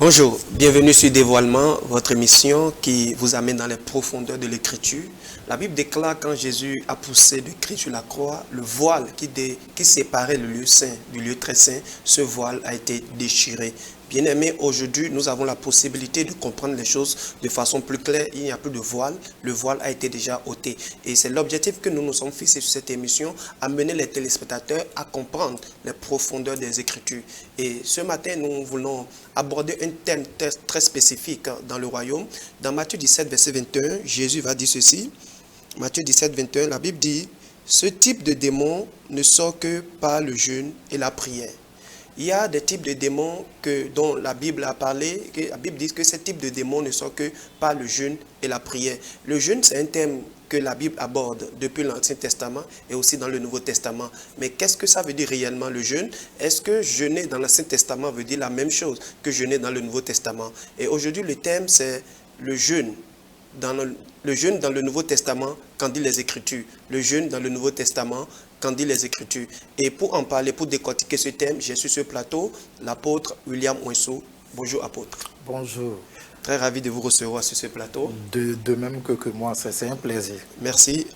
Bonjour, bienvenue sur Dévoilement, votre émission qui vous amène dans les profondeurs de l'Écriture. La Bible déclare quand Jésus a poussé le Christ sur la croix, le voile qui séparait le lieu saint du lieu très saint, ce voile a été déchiré. Bien-aimés, aujourd'hui, nous avons la possibilité de comprendre les choses de façon plus claire. Il n'y a plus de voile. Le voile a été déjà ôté. Et c'est l'objectif que nous nous sommes fixés sur cette émission, amener les téléspectateurs à comprendre les profondeurs des Écritures. Et ce matin, nous voulons aborder un thème très spécifique dans le royaume. Dans Matthieu 17, verset 21, Jésus va dire ceci. Matthieu 17, 21, la Bible dit « Ce type de démon ne sort que par le jeûne et la prière. » Il y a des types de démons dont la Bible a parlé, que la Bible dit que ce type de démons ne sont que par le jeûne et la prière. Le jeûne, c'est un thème que la Bible aborde depuis l'Ancien Testament et aussi dans le Nouveau Testament. Mais qu'est-ce que ça veut dire réellement le jeûne? Est-ce que jeûner dans l'Ancien Testament veut dire la même chose que jeûner dans le Nouveau Testament? Et aujourd'hui, le thème, c'est le jeûne. Le jeûne dans le Nouveau Testament, qu'en dit les Écritures. Le jeûne dans le Nouveau Testament, qu'en dit les Écritures. Et pour en parler, pour décortiquer ce thème, j'ai sur ce plateau l'apôtre William Ouensou. Bonjour apôtre. Bonjour. Très ravi de vous recevoir sur ce plateau. De même que moi, c'est un plaisir. Merci.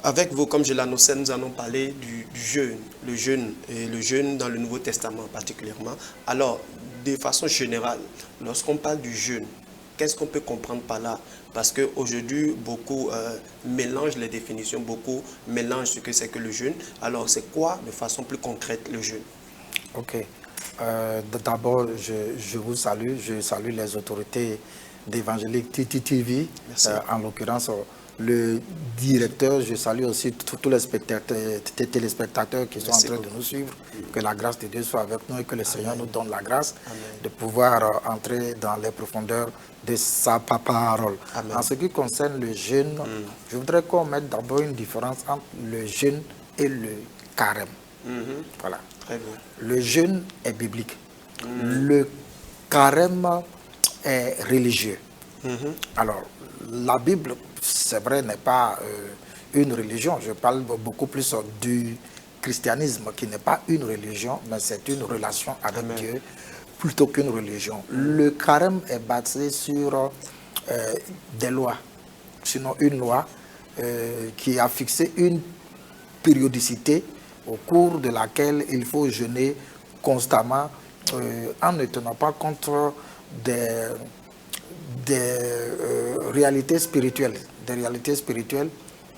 Avec vous, comme je l'annonçais, nous allons parler du jeûne. Le jeûne, et le jeûne dans le Nouveau Testament particulièrement. Alors, de façon générale, lorsqu'on parle du jeûne, qu'est-ce qu'on peut comprendre par là? Parce qu'aujourd'hui, beaucoup mélangent les définitions, beaucoup mélangent ce que c'est que le jeûne. Alors, c'est quoi, de façon plus concrète, le jeûne? Ok. D'abord, je vous salue. Je salue les autorités d'Évangélique TV. En l'occurrence, le directeur. Je salue aussi tous les téléspectateurs qui sont en train de nous suivre. Que la grâce de Dieu soit avec nous et que le Seigneur nous donne la grâce de pouvoir entrer dans les profondeurs de sa parole. Amen. En ce qui concerne le jeûne, je voudrais qu'on mette d'abord une différence entre le jeûne et le carême. Voilà. Très bien. Le jeûne est biblique. Le carême est religieux. Alors, la Bible, c'est vrai, n'est pas une religion. Je parle beaucoup plus du christianisme, qui n'est pas une religion, mais c'est une relation avec Dieu, plutôt qu'une religion. Le carême est basé sur des lois, sinon une loi qui a fixé une périodicité au cours de laquelle il faut jeûner constamment en ne tenant pas compte des réalités spirituelles,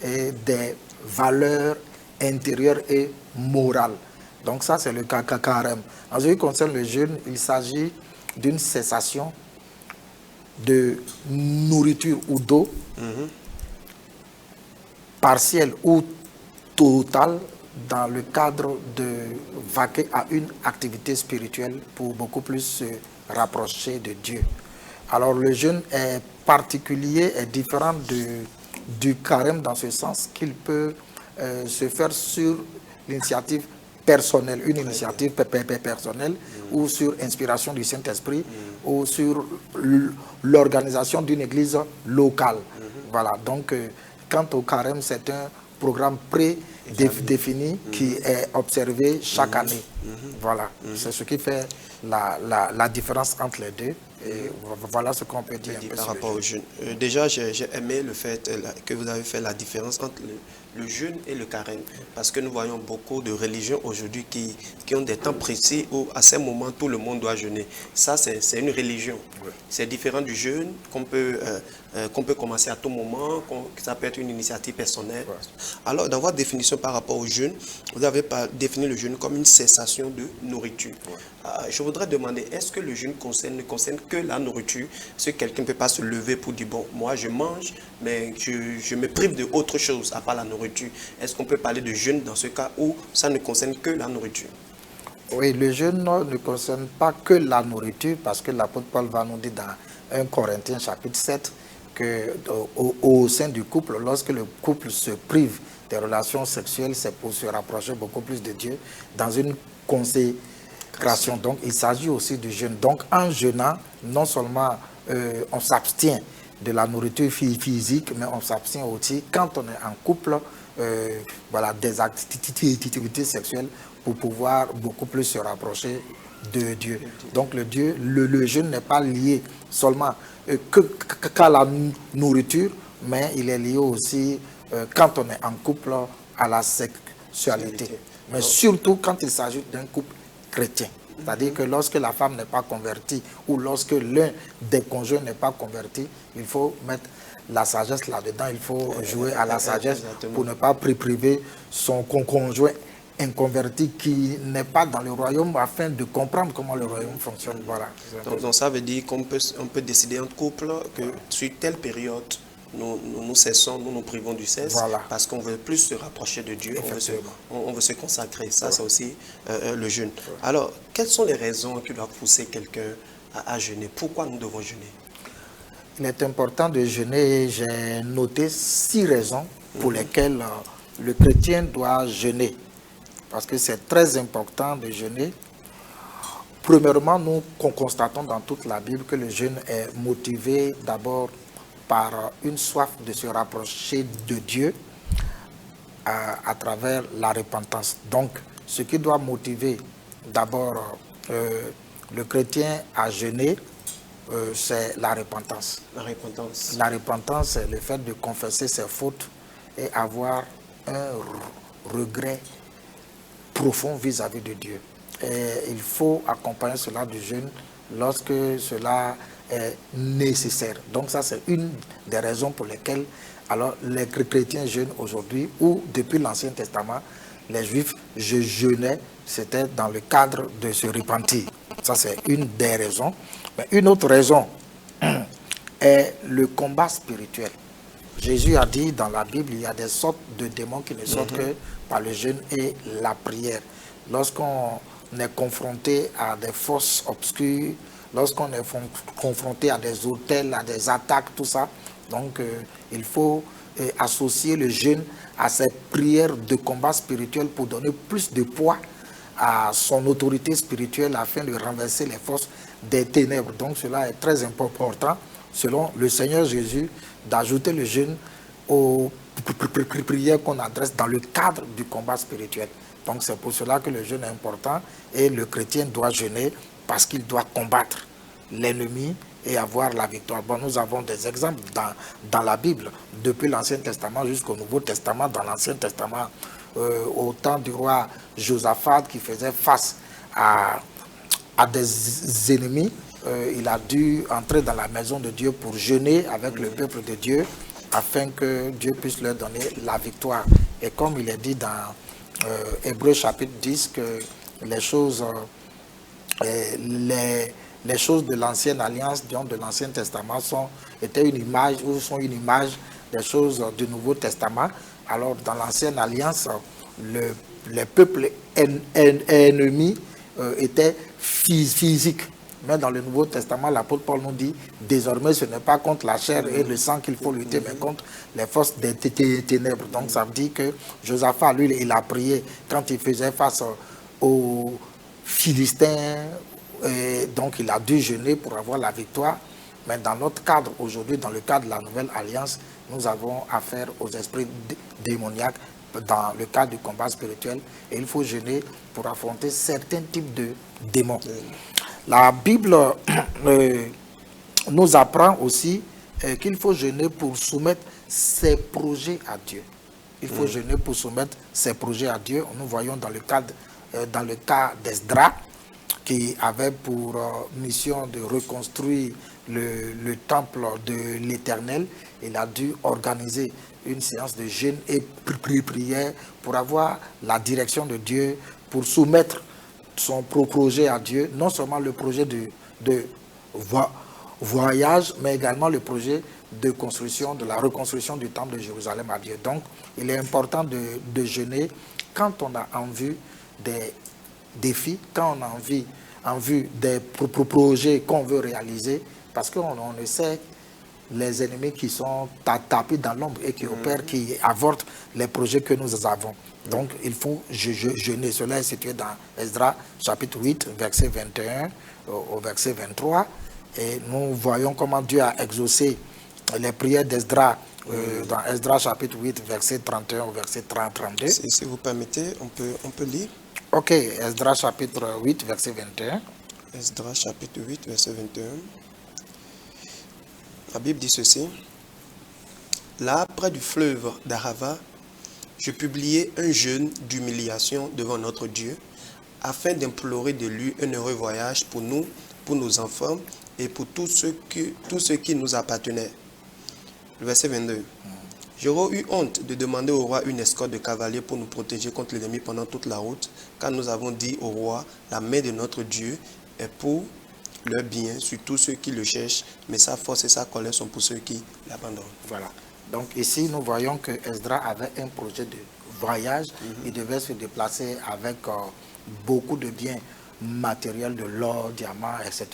et des valeurs intérieures et morales. Donc ça, c'est le carême. En ce qui concerne le jeûne, il s'agit d'une cessation de nourriture ou d'eau, partielle ou totale, dans le cadre de vaquer à une activité spirituelle pour beaucoup plus se rapprocher de Dieu. Alors le jeûne est particulier, est différent du carême dans ce sens qu'il peut se faire sur l'initiative personnelle, une initiative personnelle, ou sur inspiration du Saint-Esprit, ou sur l'organisation d'une église locale. Voilà, donc quant au carême, c'est un programme prédéfini qui est observé chaque année. Voilà, c'est ce qui fait la différence entre les deux. Et voilà ce qu'on peut dire un peu par rapport au jeûne. Déjà, j'ai aimé le fait que vous avez fait la différence entre le jeûne et le carême. Parce que nous voyons beaucoup de religions aujourd'hui qui ont des temps précis où, à ces moments, tout le monde doit jeûner. Ça, c'est une religion. Oui. C'est différent du jeûne qu'on peut commencer à tout moment, ça peut être une initiative personnelle. Oui. Alors, dans votre définition par rapport au jeûne, vous avez défini le jeûne comme une cessation de nourriture. Oui. Je voudrais demander, est-ce que le jeûne ne concerne que la nourriture? Est-ce que quelqu'un ne peut pas se lever pour dire, bon, moi je mange, mais je me prive de autre chose à part la nourriture? Est-ce qu'on peut parler de jeûne dans ce cas où ça ne concerne que la nourriture? Oui, le jeûne ne concerne pas que la nourriture, parce que l'apôtre Paul va nous dire dans 1 Corinthiens chapitre 7 qu'au sein du couple, lorsque le couple se prive des relations sexuelles, c'est pour se rapprocher beaucoup plus de Dieu dans une consécration. Donc il s'agit aussi du jeûne. Donc en jeûnant, non seulement on s'abstient de la nourriture physique, mais on s'abstient aussi, quand on est en couple, voilà, des activités sexuelles pour pouvoir beaucoup plus se rapprocher de Dieu. Donc le jeûne n'est pas lié seulement qu'à la nourriture, mais il est lié aussi, quand on est en couple, à la sexualité. Mais surtout quand il s'agit d'un couple chrétien. C'est-à-dire que lorsque la femme n'est pas convertie ou lorsque l'un des conjoints n'est pas converti, il faut mettre la sagesse là-dedans. Il faut jouer à la sagesse pour ne pas priver son conjoint inconverti qui n'est pas dans le royaume afin de comprendre comment le royaume fonctionne. Voilà. Donc ça veut dire qu'on peut décider en couple que sur telle période, nous cessons, nous privons du cesse, parce qu'on veut plus se rapprocher de Dieu, on veut se consacrer. Ça, c'est aussi le jeûne. Alors, quelles sont les raisons qui doivent pousser quelqu'un à jeûner? Pourquoi nous devons jeûner? Il est important de jeûner. J'ai noté 6 raisons pour lesquelles le chrétien doit jeûner. Parce que c'est très important de jeûner. Premièrement, nous constatons dans toute la Bible que le jeûne est motivé d'abord par une soif de se rapprocher de Dieu à travers la repentance. Donc, ce qui doit motiver d'abord le chrétien à jeûner, c'est la repentance. La repentance, c'est le fait de confesser ses fautes et avoir un regret profond vis-à-vis de Dieu. Et il faut accompagner cela du jeûne lorsque cela est nécessaire. Donc ça, c'est une des raisons pour lesquelles alors, les chrétiens jeûnent aujourd'hui, ou depuis l'Ancien Testament, les Juifs jeûnaient, c'était dans le cadre de se repentir. Ça, c'est une des raisons. Mais une autre raison est le combat spirituel. Jésus a dit dans la Bible, il y a des sortes de démons qui ne sortent que par le jeûne et la prière. Lorsqu'on est confronté à des forces obscures, lorsqu'on est confronté à des autels, à des attaques, tout ça, donc il faut associer le jeûne à cette prière de combat spirituel pour donner plus de poids à son autorité spirituelle afin de renverser les forces des ténèbres. Donc cela est très important, selon le Seigneur Jésus, d'ajouter le jeûne aux prières qu'on adresse dans le cadre du combat spirituel. Donc c'est pour cela que le jeûne est important et le chrétien doit jeûner parce qu'il doit combattre l'ennemi et avoir la victoire. Bon, nous avons des exemples dans la Bible, depuis l'Ancien Testament jusqu'au Nouveau Testament. Dans l'Ancien Testament, au temps du roi Josaphat qui faisait face à des ennemis, il a dû entrer dans la maison de Dieu pour jeûner avec le peuple de Dieu afin que Dieu puisse leur donner la victoire. Et comme il est dit dans Hébreux chapitre 10 que les choses de l'ancienne alliance, de l'Ancien Testament étaient une image ou sont une image des choses du Nouveau Testament. Alors dans l'Ancienne Alliance, les peuples ennemis étaient physiques. Mais dans le Nouveau Testament, l'apôtre Paul nous dit, désormais ce n'est pas contre la chair et le sang qu'il faut lutter, mais contre les forces des ténèbres. Donc ça veut dire que Josaphat, lui, il a prié quand il faisait face aux Philistins, et donc il a dû jeûner pour avoir la victoire. Mais dans notre cadre, aujourd'hui, dans le cadre de la Nouvelle Alliance, nous avons affaire aux esprits démoniaques dans le cadre du combat spirituel. Et il faut jeûner pour affronter certains types de démons. La Bible nous apprend aussi qu'il faut jeûner pour soumettre ses projets à Dieu. Il faut jeûner pour soumettre ses projets à Dieu. Nous voyons dans le cas d'Esdras, qui avait pour mission de reconstruire le temple de l'Éternel. Il a dû organiser une séance de jeûne et prière pour avoir la direction de Dieu, pour soumettre son projet à Dieu, non seulement le projet de voyage, mais également le projet de construction, de la reconstruction du temple de Jérusalem à Dieu. Donc, il est important de jeûner quand on a en vue des défis, quand on a en vue des projets qu'on veut réaliser, parce qu'on ne sait les ennemis qui sont tapis dans l'ombre et qui opèrent, qui avortent les projets que nous avons. Donc, il faut jeûner. Cela est situé dans Esdras, chapitre 8, verset 21 au verset 23. Et nous voyons comment Dieu a exaucé les prières d'Esdras dans Esdras, chapitre 8, verset 31 au verset 32. Si vous permettez, on peut lire. Ok, Esdras, chapitre 8, verset 21. Esdras chapitre 8, verset 21. La Bible dit ceci. Là, près du fleuve d'Arava, je publiai un jeûne d'humiliation devant notre Dieu, afin d'implorer de lui un heureux voyage pour nous, pour nos enfants et pour tous ceux qui nous appartenaient. Le verset 22. J'aurais eu honte de demander au roi une escorte de cavaliers pour nous protéger contre l'ennemi pendant toute la route, car nous avons dit au roi, la main de notre Dieu est pour leur bien sur tous ceux qui le cherchent, mais sa force et sa colère sont pour ceux qui l'abandonnent. Voilà. Donc ici, nous voyons que Esdras avait un projet de voyage. Il devait se déplacer avec beaucoup de biens matériels, de l'or, diamants, etc.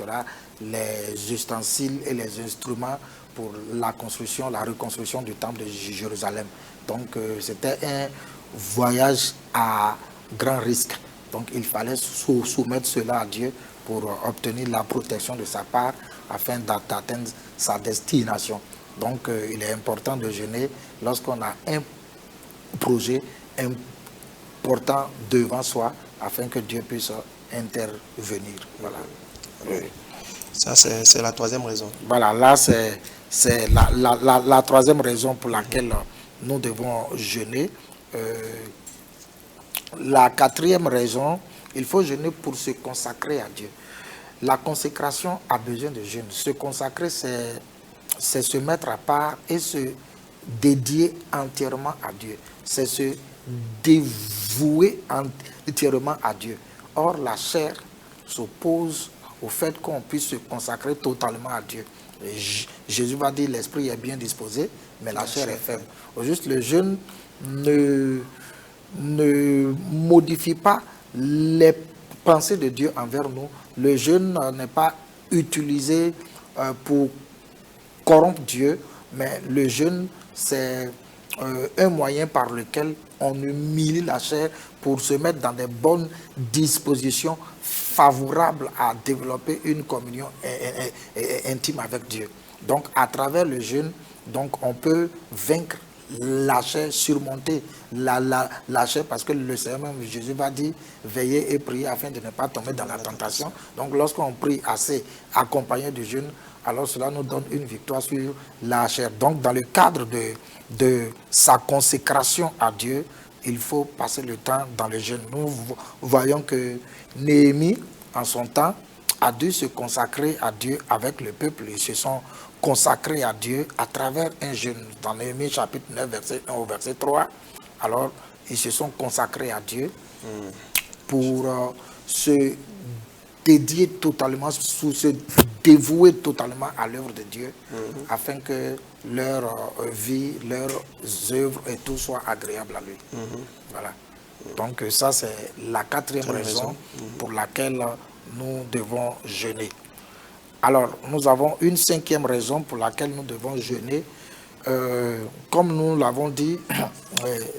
Les ustensiles et les instruments pour la construction, la reconstruction du temple de Jérusalem. Donc c'était un voyage à grand risque. Donc il fallait soumettre cela à Dieu pour obtenir la protection de sa part afin d'atteindre sa destination. Donc il est important de jeûner lorsqu'on a un projet important devant soi afin que Dieu puisse intervenir. Voilà. Oui. Ça, c'est la troisième raison. Voilà, là, c'est la troisième raison pour laquelle nous devons jeûner. La quatrième raison, il faut jeûner pour se consacrer à Dieu. La consécration a besoin de jeûne. Se consacrer, c'est se mettre à part et se dédier entièrement à Dieu. C'est se dévouer entièrement à Dieu. Or, la chair s'oppose au fait qu'on puisse se consacrer totalement à Dieu. Jésus va dire, l'esprit est bien disposé, mais la chair est faible. Au juste, le jeûne ne modifie pas les pensées de Dieu envers nous. Le jeûne n'est pas utilisé pour corrompre Dieu, mais le jeûne, c'est un moyen par lequel on humilie la chair pour se mettre dans des bonnes dispositions favorables à développer une communion intime avec Dieu. Donc, à travers le jeûne, donc, on peut vaincre la chair, surmonter la chair, parce que le Seigneur même, Jésus va dire, veillez et priez afin de ne pas tomber dans la tentation. Donc, lorsqu'on prie assez, accompagné du jeûne, alors cela nous donne une victoire sur la chair. Donc, dans le cadre de sa consécration à Dieu, il faut passer le temps dans le jeûne. Nous voyons que Néhémie, en son temps, a dû se consacrer à Dieu avec le peuple. Ils se sont consacrés à Dieu à travers un jeûne. Dans Néhémie chapitre 9, verset 1 au verset 3, alors ils se sont consacrés à Dieu pour se dédier totalement, se dévouer totalement à l'œuvre de Dieu, afin que leur vie, leurs œuvres et tout soit agréable à lui. Voilà. Donc ça, c'est la quatrième raison pour laquelle nous devons jeûner. Alors, nous avons une cinquième raison pour laquelle nous devons jeûner. Comme nous l'avons dit,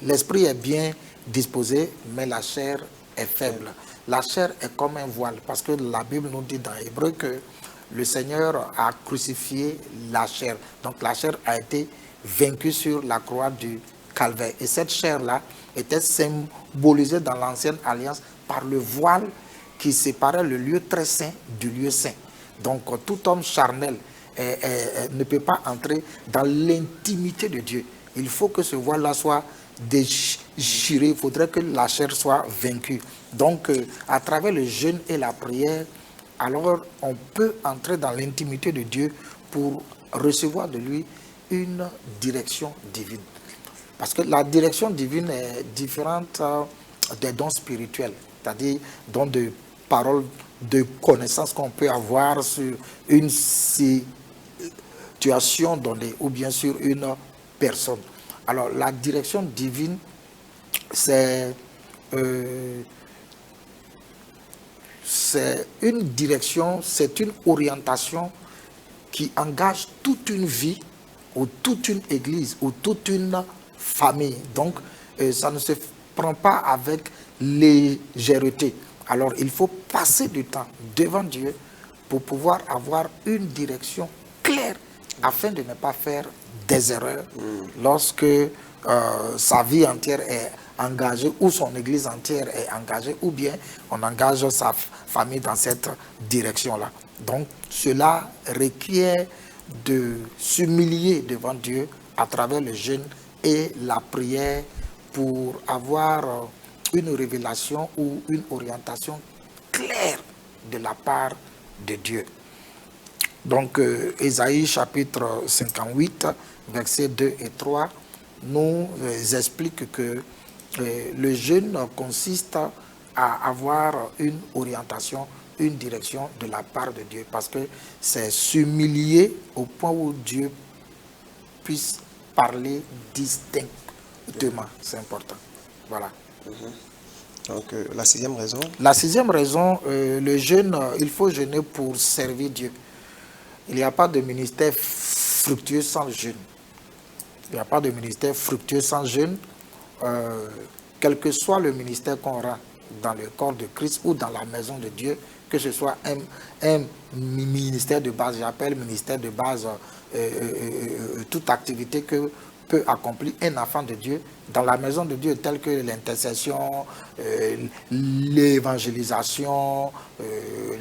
l'esprit est bien disposé, mais la chair est faible. La chair est comme un voile, parce que la Bible nous dit dans Hébreu que le Seigneur a crucifié la chair. Donc la chair a été vaincue sur la croix du calvaire. Et cette chair-là était symbolisée dans l'ancienne alliance par le voile qui séparait le lieu très saint du lieu saint. Donc tout homme charnel ne peut pas entrer dans l'intimité de Dieu. Il faut que ce voile-là soit déchiré. Il faudrait que la chair soit vaincue. Donc à travers le jeûne et la prière, alors on peut entrer dans l'intimité de Dieu pour recevoir de lui une direction divine. Parce que la direction divine est différente des dons spirituels, c'est-à-dire dons de paroles, de connaissances qu'on peut avoir sur une situation donnée ou bien sur une personne. Alors la direction divine, c'est une direction, c'est une orientation qui engage toute une vie ou toute une église ou toute une famille. Donc, ça ne se prend pas avec légèreté. Alors, il faut passer du temps devant Dieu pour pouvoir avoir une direction claire afin de ne pas faire des erreurs lorsque sa vie entière est engagé, ou son église entière est engagée, ou bien on engage sa famille dans cette direction-là. Donc cela requiert de s'humilier devant Dieu à travers le jeûne et la prière pour avoir une révélation ou une orientation claire de la part de Dieu. Donc, Ésaïe chapitre 58, versets 2 et 3, nous explique que le jeûne consiste à avoir une orientation, une direction de la part de Dieu, parce que c'est s'humilier au point où Dieu puisse parler distinctement. C'est important. Voilà. Donc, la sixième raison. La sixième raison, le jeûne, il faut jeûner pour servir Dieu. Il n'y a pas de ministère fructueux sans jeûne. Il n'y a pas de ministère fructueux sans jeûne. Quel que soit le ministère qu'on rend dans le corps de Christ ou dans la maison de Dieu, que ce soit un ministère de base, j'appelle ministère de base toute activité que peut accomplir un enfant de Dieu dans la maison de Dieu, telle que l'intercession, l'évangélisation,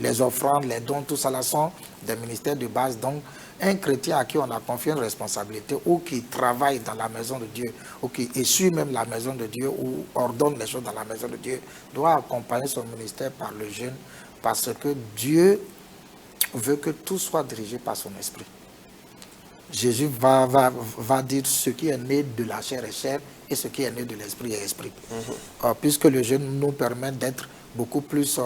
les offrandes, les dons, tout ça là sont des ministères de base. Donc, un chrétien à qui on a confié une responsabilité ou qui travaille dans la maison de Dieu ou qui essuie même la maison de Dieu ou ordonne les choses dans la maison de Dieu doit accompagner son ministère par le jeûne, parce que Dieu veut que tout soit dirigé par son esprit. Jésus va dire ce qui est né de la chair est chair et ce qui est né de l'esprit est esprit. Puisque le jeûne nous permet d'être beaucoup plus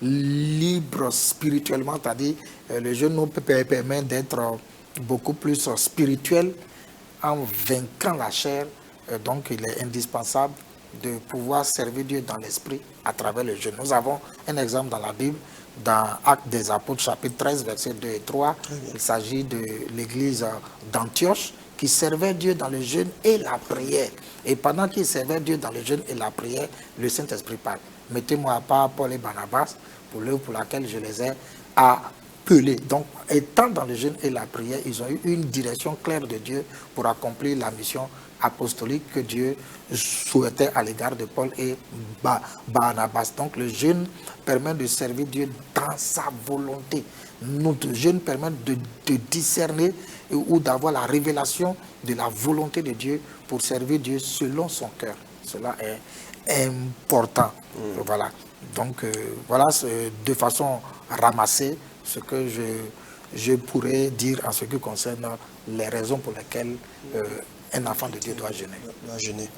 libres spirituellement, c'est-à-dire le jeûne nous permet d'être beaucoup plus spirituel en vainquant la chair. Donc il est indispensable de pouvoir servir Dieu dans l'esprit à travers le jeûne. Nous avons un exemple dans la Bible, dans Actes des Apôtres, chapitre 13, versets 2 et 3. Il s'agit de l'église d'Antioche qui servait Dieu dans le jeûne et la prière. Et pendant qu'ils servaient Dieu dans le jeûne et la prière, le Saint-Esprit parle. Mettez-moi à part Paul et Barnabas pour l'œuvre pour laquelle je les ai appelés. Donc, étant dans le jeûne et la prière, ils ont eu une direction claire de Dieu pour accomplir la mission apostolique que Dieu souhaitait à l'égard de Paul et Barnabas. Donc le jeûne permet de servir Dieu dans sa volonté. Notre jeûne permet de discerner ou d'avoir la révélation de la volonté de Dieu pour servir Dieu selon son cœur. Cela est important. Voilà. Donc voilà de façon ramassée ce que je pourrais dire en ce qui concerne les raisons pour lesquelles un enfant de Dieu doit jeûner.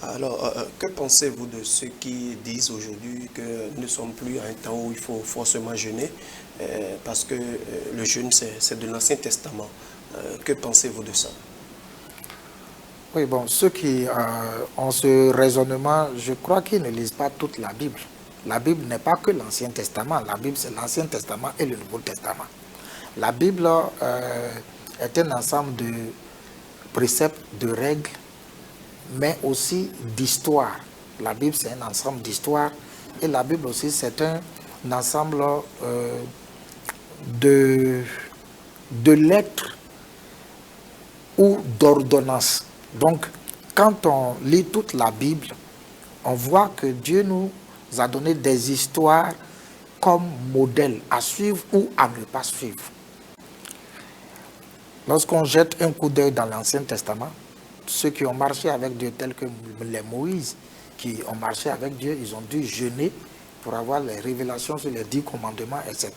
Alors, que pensez-vous de ceux qui disent aujourd'hui que nous ne sommes plus à un temps où il faut forcément jeûner parce que le jeûne, c'est de l'Ancien Testament. Que pensez-vous de ça? Oui, bon, ceux qui ont ce raisonnement, je crois qu'ils ne lisent pas toute la Bible. La Bible n'est pas que l'Ancien Testament. La Bible, c'est l'Ancien Testament et le Nouveau Testament. La Bible est un ensemble de préceptes, de règles, mais aussi d'histoire. La Bible, c'est un ensemble d'histoires. Et la Bible aussi, c'est un ensemble de lettres ou d'ordonnances. Donc, quand on lit toute la Bible, on voit que Dieu nous a donné des histoires comme modèle à suivre ou à ne pas suivre. Lorsqu'on jette un coup d'œil dans l'Ancien Testament, ceux qui ont marché avec Dieu, tels que les Moïse, qui ont marché avec Dieu, ils ont dû jeûner pour avoir les révélations sur les 10 commandements, etc.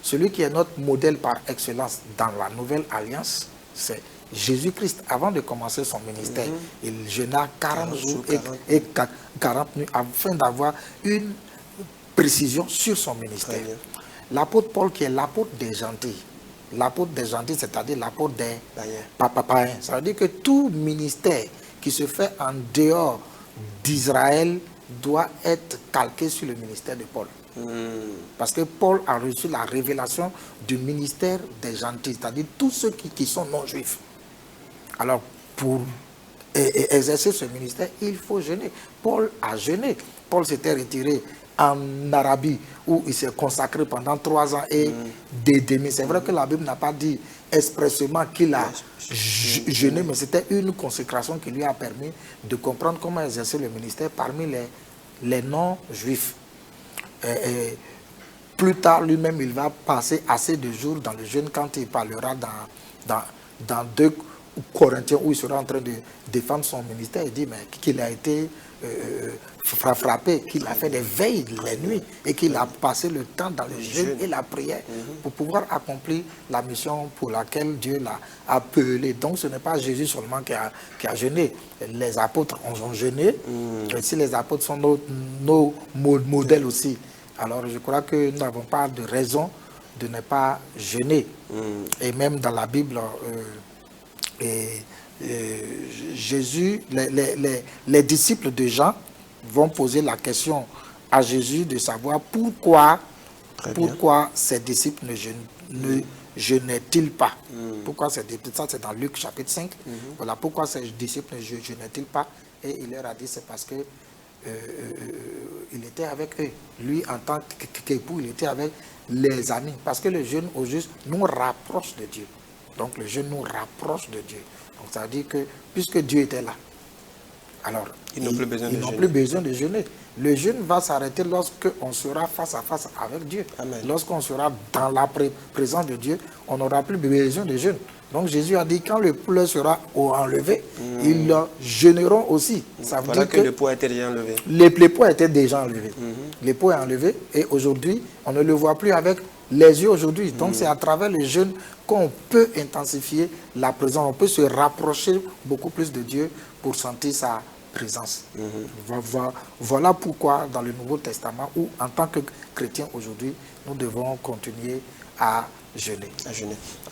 Celui qui est notre modèle par excellence dans la Nouvelle Alliance, c'est Jésus-Christ. Avant de commencer son ministère, il jeûna 40 jours et 40 nuits afin d'avoir une précision sur son ministère. L'apôtre Paul, qui est l'apôtre des gentils, c'est-à-dire l'apôtre des païens. Ça veut dire que tout ministère qui se fait en dehors d'Israël doit être calqué sur le ministère de Paul. Parce que Paul a reçu la révélation du ministère des gentils, c'est-à-dire tous ceux qui sont non-juifs. Alors, pour exercer ce ministère, il faut jeûner. Paul a jeûné. Paul s'était retiré en Arabie, où il s'est consacré pendant 3 ans et des demi. C'est vrai que la Bible n'a pas dit expressément qu'il a jeûné, mais c'était une consécration qui lui a permis de comprendre comment exercer le ministère parmi les non-juifs. Plus tard, lui-même, il va passer assez de jours dans le jeûne quand il parlera dans 2 Corinthiens, où il sera en train de défendre son ministère. Il dit qu'il a été frappé, qu'il a fait des veilles les nuits et qu'il a passé le temps dans le jeûne et la prière pour pouvoir accomplir la mission pour laquelle Dieu l'a appelé. Donc ce n'est pas Jésus seulement qui a jeûné. Les apôtres ont jeûné. Si les apôtres sont nos modèles aussi, alors je crois que nous n'avons pas de raison de ne pas jeûner. Et même dans la Bible, Jésus, les disciples de Jean vont poser la question à Jésus de savoir pourquoi ses disciples ne jeûnaient-ils pas. Pourquoi ces disciples, ça c'est dans Luc chapitre 5, voilà pourquoi ces disciples ne jeûnaient-ils pas, et il leur a dit c'est parce que il était avec eux. Lui, en tant qu'époux, il était avec les amis. Parce que le jeûne au juste nous rapproche de Dieu. Donc le jeûne nous rapproche de Dieu. Donc ça veut dire que puisque Dieu était là, alors ils n'ont plus besoin de jeûner. Le jeûne va s'arrêter lorsque on sera face à face avec Dieu. Lorsqu'on sera dans la présence de Dieu, on n'aura plus besoin de jeûne. Donc Jésus a dit quand le pleur sera enlevé, ils jeûneront aussi. Ça veut dire que le poids était déjà enlevé. Le poids était déjà enlevé. Le poids est enlevé et aujourd'hui, on ne le voit plus avec les yeux aujourd'hui. Donc c'est à travers le jeûne qu'on peut intensifier la présence. On peut se rapprocher beaucoup plus de Dieu pour sentir sa présence. Voilà pourquoi dans le Nouveau Testament, ou en tant que chrétiens aujourd'hui, nous devons continuer à jeûner.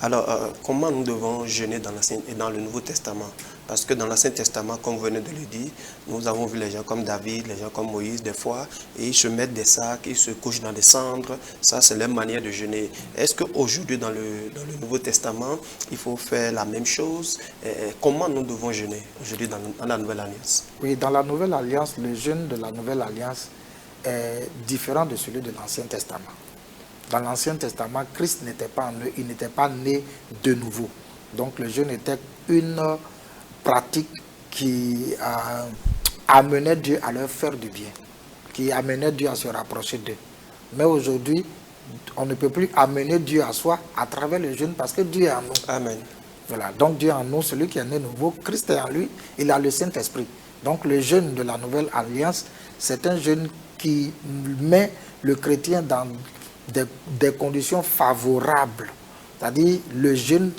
Alors, comment nous devons jeûner dans l'Ancien et dans le Nouveau Testament? Parce que dans l'Ancien Testament, comme vous venez de le dire, nous avons vu les gens comme David, les gens comme Moïse, des fois, et ils se mettent des sacs, ils se couchent dans des cendres. Ça, c'est leur manière de jeûner. Est-ce qu'aujourd'hui, dans le Nouveau Testament, il faut faire la même chose? Comment nous devons jeûner aujourd'hui dans la Nouvelle Alliance? Oui, dans la Nouvelle Alliance, le jeûne de la Nouvelle Alliance est différent de celui de l'Ancien Testament. Dans l'Ancien Testament, Christ n'était pas en eux, il n'était pas né de nouveau. Donc le jeûne était une pratique qui amenait Dieu à leur faire du bien, qui amenait Dieu à se rapprocher d'eux. Mais aujourd'hui, on ne peut plus amener Dieu à soi à travers le jeûne parce que Dieu est en nous. Amen. Voilà, donc Dieu est en nous, celui qui est né nouveau, Christ est en lui, il a le Saint-Esprit. Donc le jeûne de la Nouvelle Alliance, c'est un jeûne qui met le chrétien dans des conditions favorables. C'est-à-dire, le jeûne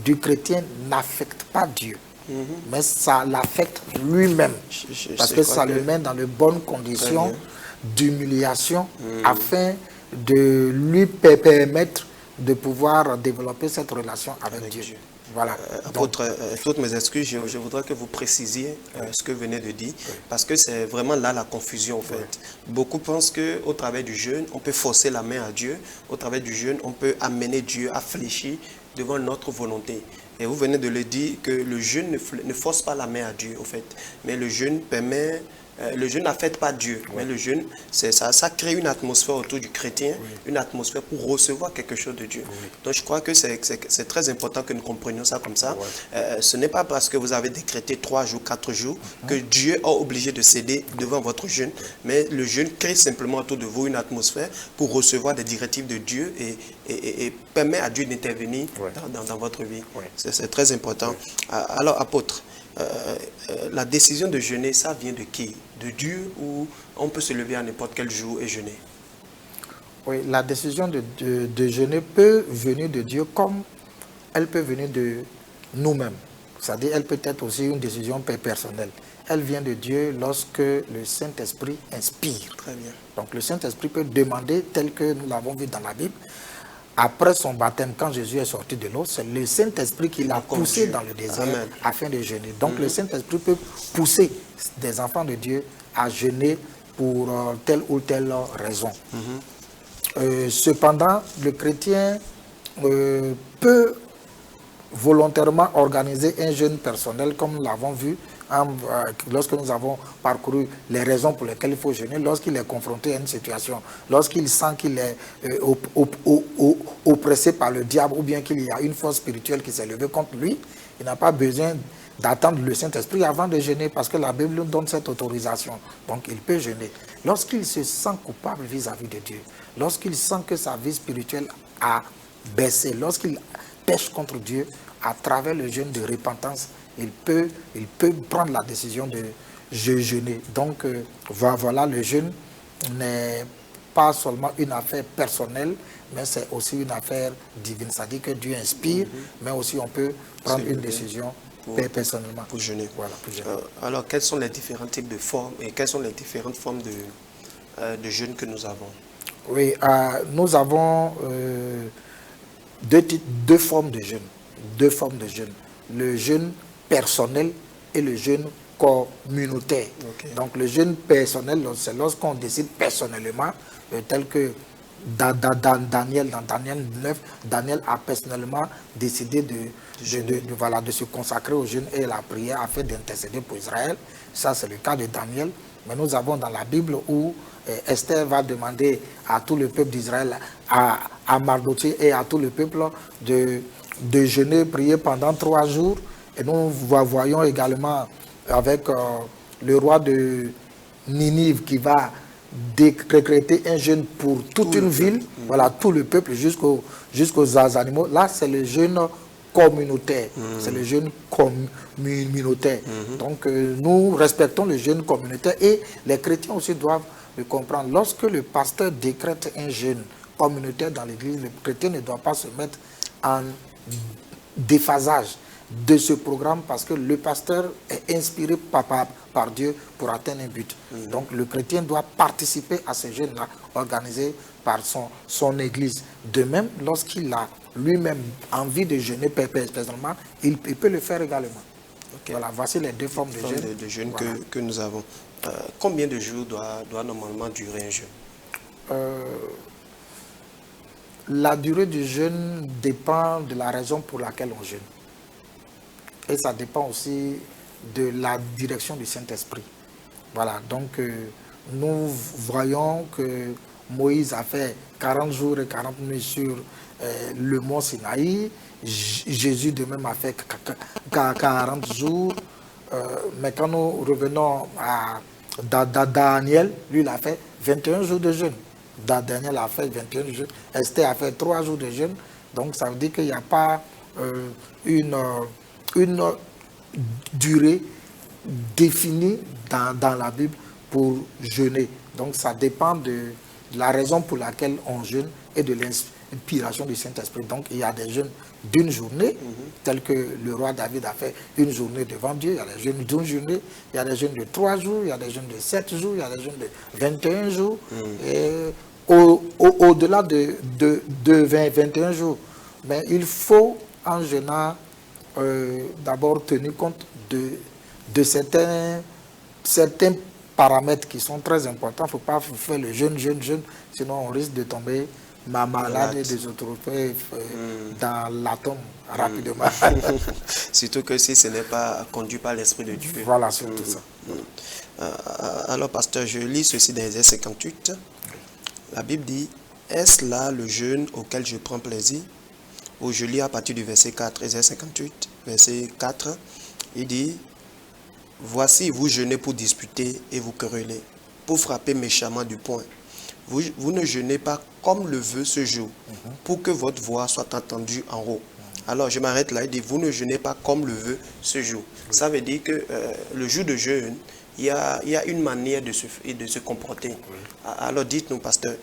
du chrétien n'affecte pas Dieu, mais ça l'affecte lui-même. Parce que ça le met dans de bonnes conditions d'humiliation afin de lui permettre de pouvoir développer cette relation avec Dieu. Voilà. Apôtre, toutes mes excuses, je voudrais que vous précisiez ce que vous venez de dire, parce que c'est vraiment là la confusion en fait. Beaucoup pensent qu'au travers du jeûne, on peut forcer la main à Dieu, au travers du jeûne, on peut amener Dieu à fléchir devant notre volonté. Et vous venez de le dire que le jeûne ne force pas la main à Dieu en fait, mais le jeûne permet... le jeûne n'affecte pas Dieu, mais le jeûne, ça crée une atmosphère autour du chrétien, une atmosphère pour recevoir quelque chose de Dieu. Donc je crois que c'est très important que nous comprenions ça comme ça. Ce n'est pas parce que vous avez décrété 3 jours, 4 jours que Dieu est obligé de céder devant votre jeûne, mais le jeûne crée simplement autour de vous une atmosphère pour recevoir des directives de Dieu et permet à Dieu d'intervenir dans votre vie. C'est très important. Alors, apôtre, la décision de jeûner, ça vient de qui? De Dieu, ou on peut se lever à n'importe quel jour et jeûner? Oui, la décision de jeûner peut venir de Dieu comme elle peut venir de nous-mêmes. C'est-à-dire elle peut être aussi une décision personnelle. Elle vient de Dieu lorsque le Saint-Esprit inspire. Très bien. Donc le Saint-Esprit peut demander, tel que nous l'avons vu dans la Bible, après son baptême, quand Jésus est sorti de l'eau, c'est le Saint-Esprit qui l'a poussé dans le désert afin de jeûner. Donc le Saint-Esprit peut pousser des enfants de Dieu à jeûner pour telle ou telle raison. Cependant, le chrétien peut volontairement organiser un jeûne personnel, comme nous l'avons vu lorsque nous avons parcouru les raisons pour lesquelles il faut jeûner, lorsqu'il est confronté à une situation, lorsqu'il sent qu'il est oppressé par le diable ou bien qu'il y a une force spirituelle qui s'est levée contre lui, il n'a pas besoin d'attendre le Saint-Esprit avant de jeûner, parce que la Bible nous donne cette autorisation. Donc il peut jeûner. Lorsqu'il se sent coupable vis-à-vis de Dieu, lorsqu'il sent que sa vie spirituelle a baissé, lorsqu'il pêche contre Dieu, à travers le jeûne de repentance, il peut prendre la décision de jeûner. Donc voilà, le jeûne n'est pas seulement une affaire personnelle, mais c'est aussi une affaire divine. C'est-à-dire que Dieu inspire, mais aussi on peut prendre une décision personnellement. Pour jeûner. Voilà, pour jeûner. Alors, quels sont les différents types de formes et quelles sont les différentes formes de jeûne que nous avons? Oui, nous avons deux formes de jeûne. Deux formes de jeûne. Le jeûne personnel et le jeûne communautaire. Okay. Donc le jeûne personnel, c'est lorsqu'on décide personnellement, tel que dans Daniel 9, Daniel a personnellement décidé de se consacrer au jeûne et à la prière afin d'intercéder pour Israël. Ça, c'est le cas de Daniel. Mais nous avons dans la Bible où Esther va demander à tout le peuple d'Israël, à Mardokhée et à tout le peuple de jeûner, prier pendant 3 jours. Et nous voyons également avec le roi de Ninive qui va décréter un jeûne pour toute une ville, voilà, tout le peuple jusqu'aux animaux. Là, c'est le jeûne communautaire. C'est le jeûne communautaire. Donc, nous respectons le jeûne communautaire et les chrétiens aussi doivent le comprendre. Lorsque le pasteur décrète un jeûne communautaire dans l'église, le chrétien ne doit pas se mettre en déphasage de ce programme parce que le pasteur est inspiré par Dieu pour atteindre un but. Donc le chrétien doit participer à ce jeûne-là organisé par son église. De même, lorsqu'il a lui-même envie de jeûner personnellement, il peut le faire également. Okay. Voilà, voici les deux formes de jeûne voilà. que nous avons. Combien de jours doit normalement durer un jeûne? La durée du jeûne dépend de la raison pour laquelle on jeûne. Et ça dépend aussi de la direction du Saint-Esprit. Voilà, donc nous voyons que Moïse a fait 40 jours et 40 nuits sur le mont Sinaï. Jésus de même a fait 40 jours. Mais quand nous revenons à Daniel, lui il a fait 21 jours de jeûne. Daniel a fait 21 jours. Esther a fait 3 jours de jeûne. Donc ça veut dire qu'il n'y a pas une durée définie dans la Bible pour jeûner. Donc ça dépend de la raison pour laquelle on jeûne et de l'inspiration du Saint-Esprit. Donc il y a des jeûnes d'une journée, tels que le roi David a fait une journée devant Dieu. Il y a des jeûnes d'une journée, il y a des jeûnes de 3 jours, il y a des jeûnes de 7 jours, il y a des jeûnes de 21 jours. Et au-delà de 21 jours. Mais il faut en jeûnant d'abord tenir compte de certains paramètres qui sont très importants. Il ne faut pas faire le jeûne, sinon on risque de tomber malade et de se retrouver dans l'atome rapidement. Surtout que si ce n'est pas conduit par l'Esprit de Dieu. Voilà, surtout ça. Alors, pasteur, je lis ceci dans Ésaïe 58. La Bible dit, est-ce là le jeûne auquel je prends plaisir? Où je lis à partir du verset 4, Ésaïe 58, verset 4, il dit, voici, vous jeûnez pour disputer et vous querellez, pour frapper méchamment du poing. Vous ne jeûnez pas comme le veut ce jour, pour que votre voix soit entendue en haut. Alors, je m'arrête là, il dit, vous ne jeûnez pas comme le veut ce jour. Ça veut dire que le jour de jeûne, il y a une manière de se comporter. Alors, dites-nous, pasteur,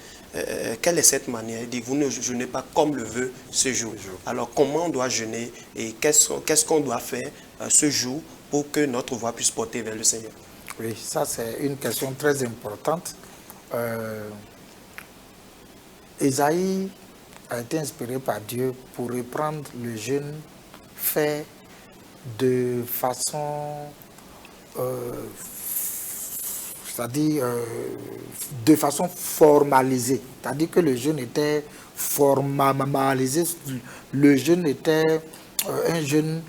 quelle est cette manière? Il dit, vous ne jeûnez pas comme le veut ce jour. Alors, comment on doit jeûner et qu'est-ce qu'on doit faire ce jour pour que notre voix puisse porter vers le Seigneur? Oui, ça c'est une question très importante. Ésaïe a été inspiré par Dieu pour reprendre le jeûne fait de façon, c'est-à-dire de façon formalisée. C'est-à-dire que le jeûne était formalisé, le jeûne était un jeûne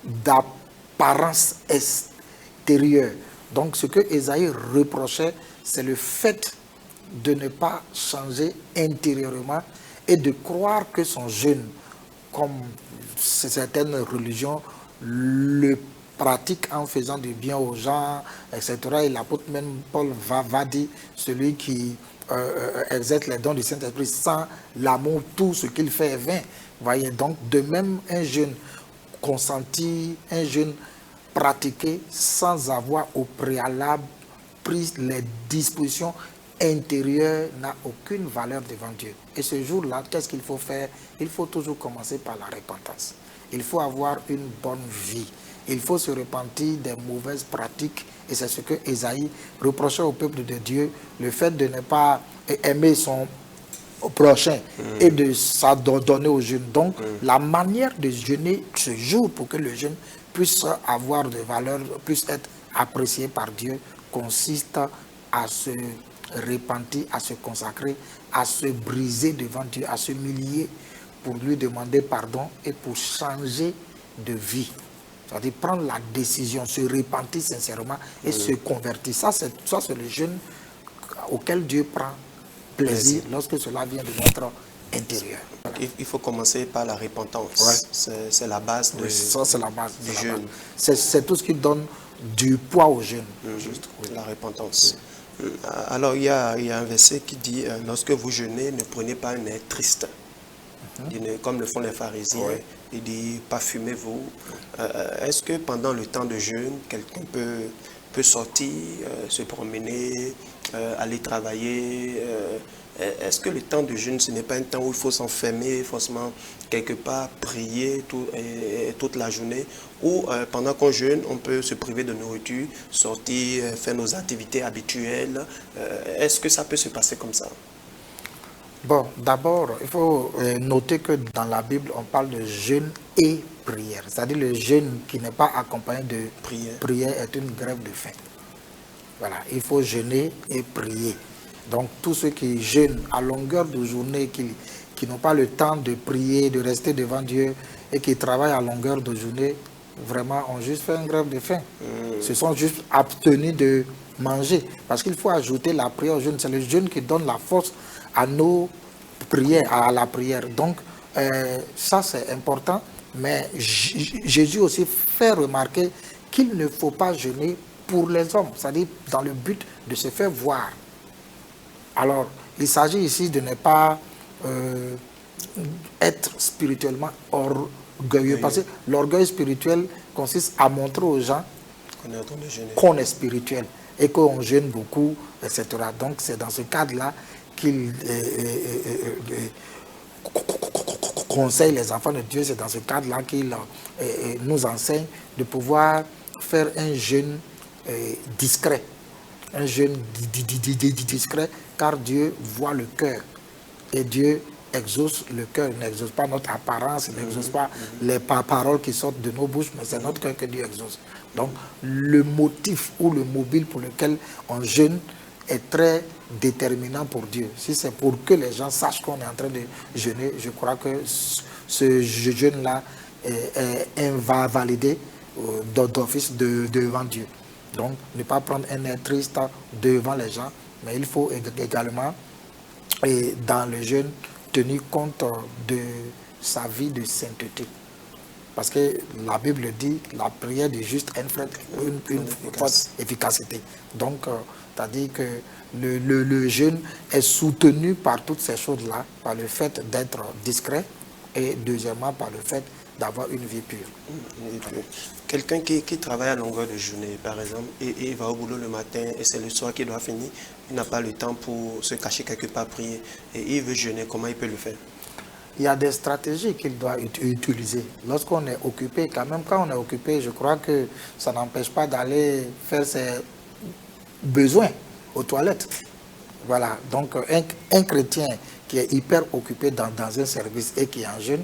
d'apparence extérieure. Donc ce que Ésaïe reprochait, c'est le fait de ne pas changer intérieurement et de croire que son jeûne, comme certaines religions le pratiquent en faisant du bien aux gens, etc. Et l'apôtre même Paul va dire, celui qui exerce les dons du Saint-Esprit sans l'amour, tout ce qu'il fait est vain. Voyez, donc de même un jeûne consenti, un jeûne pratiqué sans avoir au préalable pris les dispositions intérieures n'a aucune valeur devant Dieu. Et ce jour-là, qu'est-ce qu'il faut faire? Il faut toujours commencer par la repentance. Il faut avoir une bonne vie. Il faut se repentir des mauvaises pratiques. Et c'est ce que Ésaïe reprochait au peuple de Dieu, le fait de ne pas aimer son prochain et de s'adonner au jeûne. Donc, la manière de jeûner ce jour pour que le jeûne puisse avoir de valeur, puisse être apprécié par Dieu, consiste à se repentir, à se consacrer, à se briser devant Dieu, à s'humilier pour lui demander pardon et pour changer de vie. C'est-à-dire prendre la décision, se repentir sincèrement et se convertir. Ça, c'est le jeûne auquel Dieu prend plaisir lorsque cela vient de notre intérieur. Il faut commencer par la repentance. Ouais. C'est la base de, ça, c'est la base du jeûne. C'est tout ce qui donne du poids au jeûne. Juste, la repentance. Alors, il y a un verset qui dit, lorsque vous jeûnez, ne prenez pas un air triste. Comme le font les pharisiens. Ouais. Il dit, parfumez-vous. Est-ce que pendant le temps de jeûne, quelqu'un peut sortir, se promener, aller travailler? Est-ce que le temps de jeûne, ce n'est pas un temps où il faut s'enfermer, forcément quelque part, prier toute la journée? Ou pendant qu'on jeûne, on peut se priver de nourriture, sortir, faire nos activités habituelles? Est-ce que ça peut se passer comme ça? Bon, d'abord, il faut noter que dans la Bible, on parle de jeûne et prière. C'est-à-dire le jeûne qui n'est pas accompagné de prière est une grève de faim. Voilà, il faut jeûner et prier. Donc, tous ceux qui jeûnent à longueur de journée, qui n'ont pas le temps de prier, de rester devant Dieu et qui travaillent à longueur de journée, vraiment ont juste fait une grève de faim. Se sont juste abstenus de manger. Parce qu'il faut ajouter la prière au jeûne. C'est le jeûne qui donne la force à nos prières, à la prière. Donc, ça c'est important, mais Jésus aussi fait remarquer qu'il ne faut pas jeûner pour les hommes, c'est-à-dire dans le but de se faire voir. Alors, il s'agit ici de ne pas être spirituellement orgueilleux, parce que l'orgueil spirituel consiste à montrer aux gens qu'on est spirituel et qu'on jeûne beaucoup, etc. Donc, c'est dans ce cadre-là qu'il conseille les enfants de Dieu, c'est dans ce cadre-là qu'il nous enseigne de pouvoir faire un jeûne discret. Un jeûne discret, car Dieu voit le cœur. Et Dieu exauce le cœur, il n'exauce pas notre apparence, il n'exauce pas les paroles qui sortent de nos bouches, mais c'est notre cœur que Dieu exauce. Donc, le motif ou le mobile pour lequel on jeûne est très déterminant pour Dieu. Si c'est pour que les gens sachent qu'on est en train de jeûner, je crois que ce jeûne-là est invalidé d'office devant Dieu. Donc, ne pas prendre un air triste devant les gens, mais il faut également, dans le jeûne, tenir compte de sa vie de sainteté. Parce que la Bible dit, la prière du juste a une forte efficacité. Donc, c'est-à-dire que le jeûne est soutenu par toutes ces choses-là, par le fait d'être discret et deuxièmement par le fait d'avoir une vie pure. Quelqu'un qui travaille à longueur de journée, par exemple, et il va au boulot le matin et c'est le soir qu'il doit finir, il n'a pas le temps pour se cacher quelque part, prier, et il veut jeûner, comment il peut le faire? Il y a des stratégies qu'il doit utiliser. Lorsqu'on est occupé, quand même quand on est occupé, je crois que ça n'empêche pas d'aller faire ses besoins aux toilettes. Voilà, donc un chrétien qui est hyper occupé dans un service et qui est en jeûne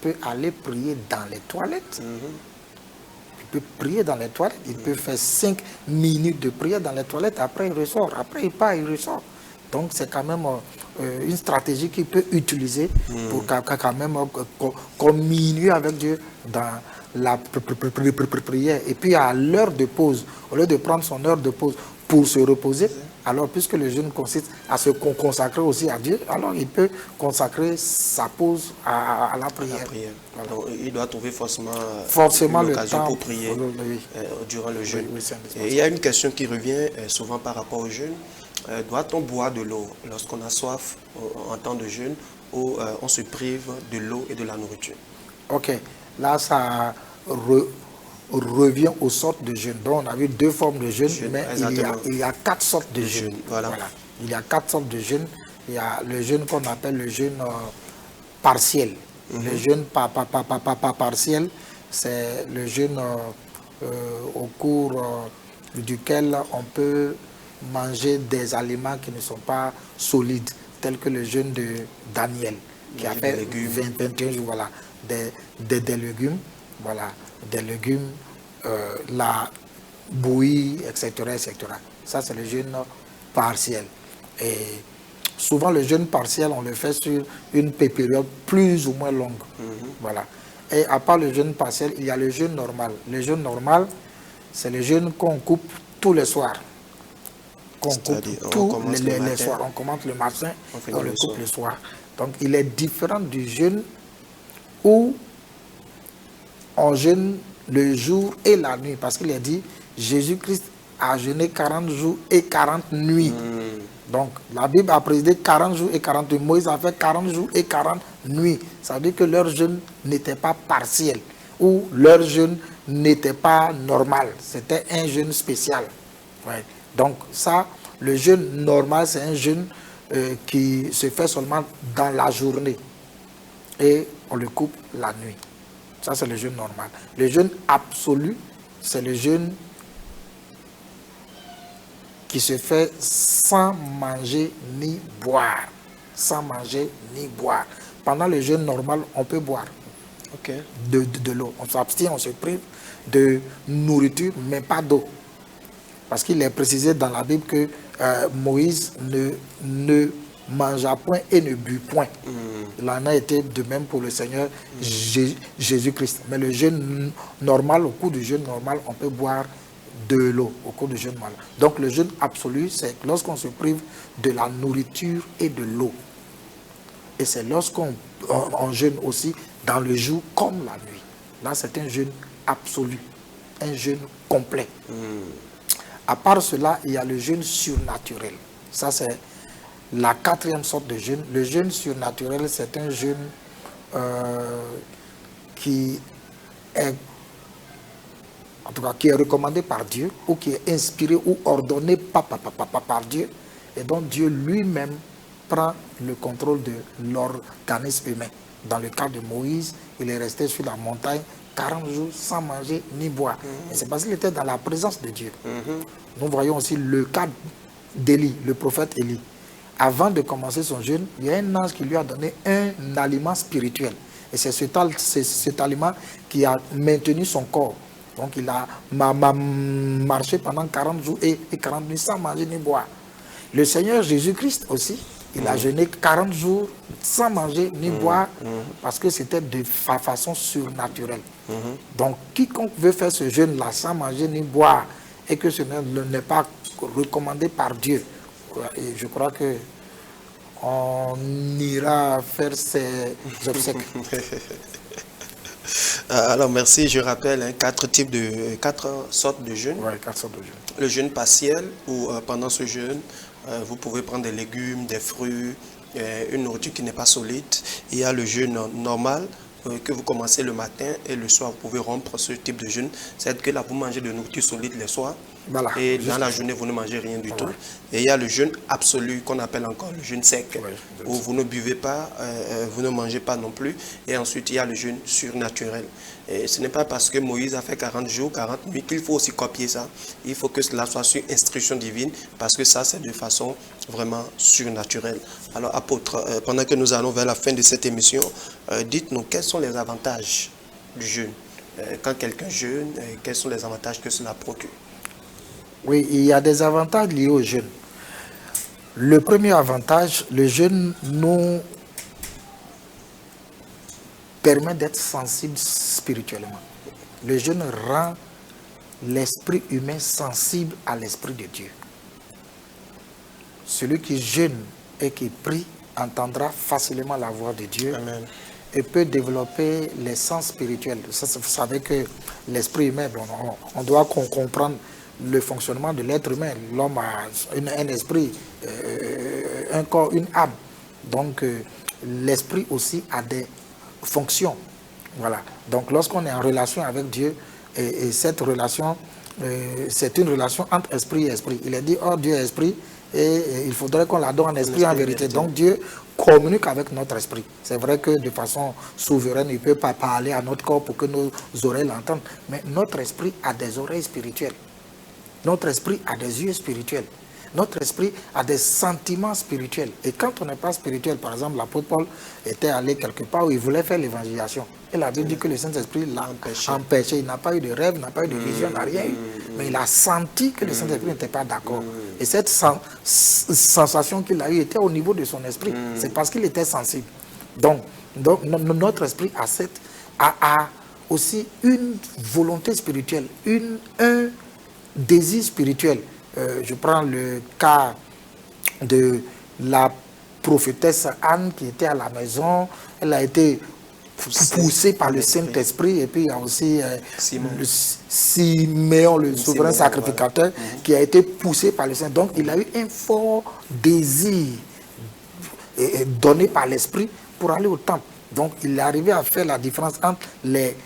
peut aller prier dans les toilettes. Il peut prier dans les toilettes, il peut faire 5 minutes de prière dans les toilettes, après il ressort, après il part, il ressort. Donc c'est quand même une stratégie qu'il peut utiliser pour quand même communier avec Dieu dans la prière. Et puis à l'heure de pause, au lieu de prendre son heure de pause pour se reposer, alors puisque le jeûne consiste à se consacrer aussi à Dieu, alors il peut consacrer sa pause à la prière. Voilà. Donc, il doit trouver forcément une occasion pour prier durant le jeûne. Et il y a une question qui revient souvent par rapport au jeûne. Doit-on boire de l'eau lorsqu'on a soif en temps de jeûne ou on se prive de l'eau et de la nourriture? Ok, là ça revient aux sortes de jeûne. Donc on a vu 2 formes de jeûne, mais il y a 4 sortes de jeûne. Voilà. Il y a 4 sortes de jeûne. Il y a le jeûne qu'on appelle le jeûne partiel. Le jeûne partiel, c'est le jeûne au cours duquel on peut manger des aliments qui ne sont pas solides, tels que le jeûne de Daniel, qui a fait 21 jours, voilà, des légumes, voilà, des légumes, la bouillie, etc., etc. Ça, c'est le jeûne partiel. Et souvent, le jeûne partiel, on le fait sur une période plus ou moins longue. Voilà. Et à part le jeûne partiel, il y a le jeûne normal. Le jeûne normal, c'est le jeûne qu'on coupe tous les soirs. Qu'on coupe tous les soirs. On commence le matin et on le coupe le soir. Donc, il est différent du jeûne où on jeûne le jour et la nuit. Parce qu'il est dit, Jésus-Christ a jeûné 40 jours et 40 nuits. Donc, la Bible a présidé 40 jours et 40 nuits. Moïse a fait 40 jours et 40 nuits. Ça veut dire que leur jeûne n'était pas partiel ou leur jeûne n'était pas normal. C'était un jeûne spécial. Ouais. Donc, ça, le jeûne normal, c'est un jeûne qui se fait seulement dans la journée. Et on le coupe la nuit. Ça, c'est le jeûne normal. Le jeûne absolu, c'est le jeûne qui se fait sans manger ni boire. Sans manger ni boire. Pendant le jeûne normal, on peut boire de l'eau. On s'abstient, on se prive de nourriture, mais pas d'eau. Parce qu'il est précisé dans la Bible que Moïse ne mangea point et ne but point. Il en a été de même pour le Seigneur Jésus-Christ. Mais le jeûne normal, au cours du jeûne normal, on peut boire de l'eau au cours du jeûne normal. Donc le jeûne absolu, c'est lorsqu'on se prive de la nourriture et de l'eau. Et c'est lorsqu'on jeûne aussi dans le jour comme la nuit. Là, c'est un jeûne absolu, un jeûne complet. À part cela, il y a le jeûne surnaturel. Ça, c'est la 4e sorte de jeûne. Le jeûne surnaturel, c'est un jeûne qui est, en tout cas, qui est recommandé par Dieu, ou qui est inspiré ou ordonné par Dieu, et dont Dieu lui-même prend le contrôle de l'organisme humain. Dans le cas de Moïse, il est resté sur la montagne 40 jours sans manger ni boire. Et c'est parce qu'il était dans la présence de Dieu. Nous voyons aussi le cas d'Élie, le prophète Élie. Avant de commencer son jeûne, il y a un ange qui lui a donné un aliment spirituel. Et c'est cet aliment qui a maintenu son corps. Donc il a marché pendant 40 jours et 40 nuits sans manger ni boire. Le Seigneur Jésus-Christ aussi, il a jeûné 40 jours sans manger ni boire parce que c'était de façon surnaturelle. Donc quiconque veut faire ce jeûne-là sans manger ni boire et que ce n'est pas recommandé par Dieu, et je crois que on ira faire ces obsèques. Alors merci, je rappelle 4 sortes de jeûnes. Oui, 4 sortes de jeûnes. Le jeûne partiel, où pendant ce jeûne, vous pouvez prendre des légumes, des fruits, une nourriture qui n'est pas solide. Il y a le jeûne normal, que vous commencez le matin et le soir, vous pouvez rompre ce type de jeûne. C'est-à-dire que là, vous mangez de nourriture solide les soirs. Voilà, et dans la journée, vous ne mangez rien du tout. Et il y a le jeûne absolu, qu'on appelle encore le jeûne sec, où vous ne buvez pas, vous ne mangez pas non plus. Et ensuite, il y a le jeûne surnaturel. Et ce n'est pas parce que Moïse a fait 40 jours, 40 nuits qu'il faut aussi copier ça. Il faut que cela soit sur instruction divine, parce que ça, c'est de façon vraiment surnaturelle. Alors, apôtre, pendant que nous allons vers la fin de cette émission, dites-nous quels sont les avantages du jeûne. Quand quelqu'un jeûne, quels sont les avantages que cela procure? Oui, il y a des avantages liés au jeûne. Le premier avantage, le jeûne nous permet d'être sensible spirituellement. Le jeûne rend l'esprit humain sensible à l'esprit de Dieu. Celui qui jeûne et qui prie entendra facilement la voix de Dieu. Amen. Et peut développer les sens spirituels. Ça, vous savez que l'esprit humain, on doit comprendre le fonctionnement de l'être humain. L'homme a un esprit, un corps, une âme. Donc, l'esprit aussi a des fonctions. Voilà. Donc, lorsqu'on est en relation avec Dieu, et cette relation, c'est une relation entre esprit et esprit. Il est dit, oh, Dieu est esprit, et il faudrait qu'on l'adore en esprit, en vérité. Donc, Dieu communique avec notre esprit. C'est vrai que de façon souveraine, il ne peut pas parler à notre corps pour que nos oreilles l'entendent. Mais notre esprit a des oreilles spirituelles. Notre esprit a des yeux spirituels. Notre esprit a des sentiments spirituels. Et quand on n'est pas spirituel, par exemple, l'apôtre Paul était allé quelque part où il voulait faire l'évangélisation. Et la Bible dit que le Saint-Esprit l'a empêché. Il n'a pas eu de rêve, n'a pas eu de vision, n'a rien eu. Mais il a senti que le Saint-Esprit n'était pas d'accord. Et cette sensation qu'il a eue était au niveau de son esprit. C'est parce qu'il était sensible. Donc notre esprit a aussi une volonté spirituelle, un désir spirituel. Je prends le cas de la prophétesse Anne qui était à la maison. Elle a été poussée par le Saint-Esprit. Et puis il y a aussi Siméon, le souverain sacrificateur, qui a été poussé par le Saint. Donc il a eu un fort désir donné par l'Esprit pour aller au temple. Donc il est arrivé à faire la différence entre les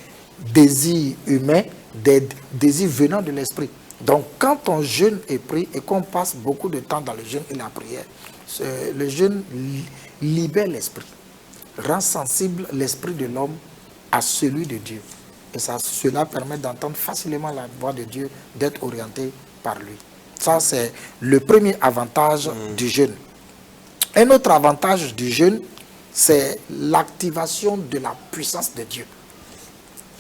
désirs humains, des désirs venant de l'Esprit. Donc, quand on jeûne et prie et qu'on passe beaucoup de temps dans le jeûne et la prière, le jeûne libère l'esprit, rend sensible l'esprit de l'homme à celui de Dieu. Et cela permet d'entendre facilement la voix de Dieu, d'être orienté par lui. Ça, c'est le premier avantage du jeûne. Un autre avantage du jeûne, c'est l'activation de la puissance de Dieu.